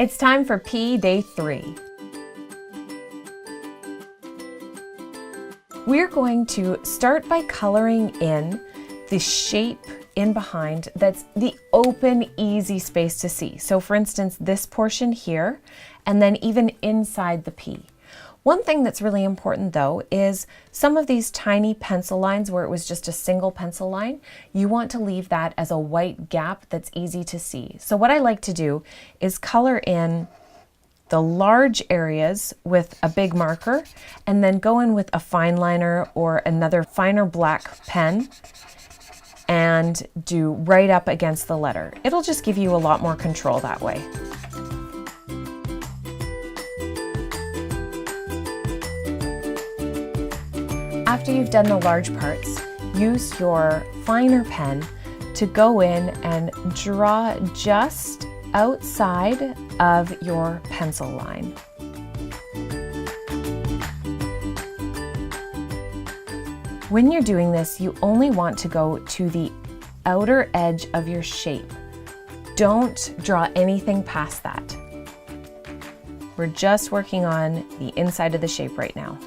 It's time for P Day 3. We're going to start by coloring in the shape in behind that's the open, easy space to see. So for instance, this portion here, and then even inside the P. One thing that's really important though is some of these tiny pencil lines where it was just a single pencil line, you want to leave that as a white gap that's easy to see. So what I like to do is color in the large areas with a big marker and then go in with a fine liner or another finer black pen and do right up against the letter. It'll just give you a lot more control that way. After you've done the large parts, use your finer pen to go in and draw just outside of your pencil line. When you're doing this, you only want to go to the outer edge of your shape. Don't draw anything past that. We're just working on the inside of the shape right now.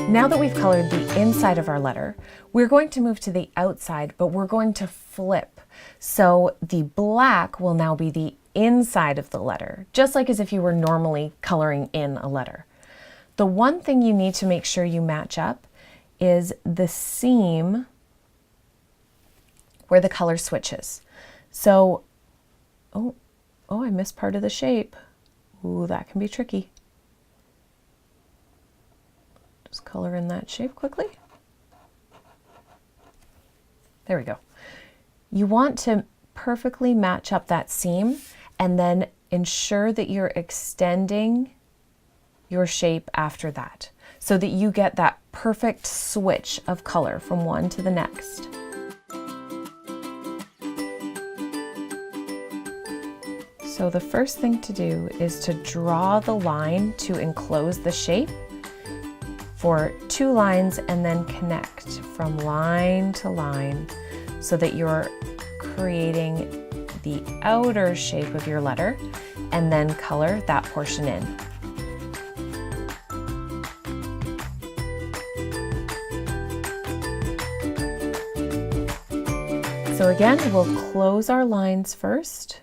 Now that we've colored the inside of our letter, we're going to move to the outside, but we're going to flip. So the black will now be the inside of the letter, just like as if you were normally coloring in a letter. The one thing you need to make sure you match up is the seam where the color switches. So, oh, I missed part of the shape. Ooh, that can be tricky. Just color in that shape quickly. There we go. You want to perfectly match up that seam and then ensure that you're extending your shape after that so that you get that perfect switch of color from one to the next. So the first thing to do is to draw the line to enclose the shape for 2 lines and then connect from line to line so that you're creating the outer shape of your letter and then color that portion in. So again, we'll close our lines first,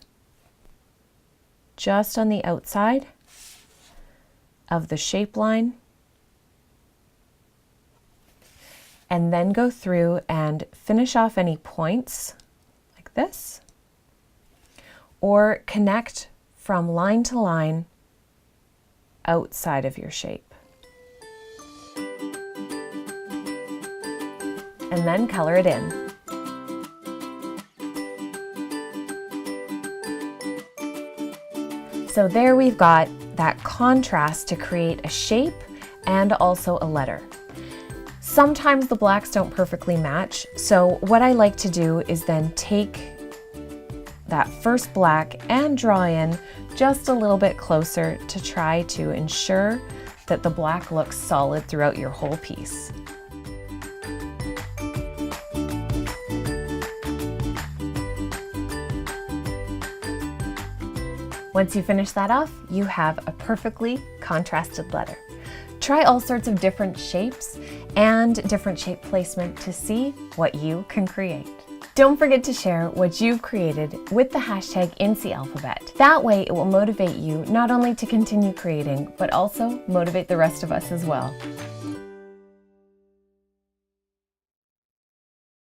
just on the outside of the shape line, and then go through and finish off any points like this, or connect from line to line outside of your shape. And then color it in. So there we've got that contrast to create a shape and also a letter. Sometimes the blacks don't perfectly match, so what I like to do is then take that first black and draw in just a little bit closer to try to ensure that the black looks solid throughout your whole piece. Once you finish that off, you have a perfectly contrasted letter. Try all sorts of different shapes and different shape placement to see what you can create. Don't forget to share what you've created with the hashtag incyalphabet. That way it will motivate you not only to continue creating, but also motivate the rest of us as well.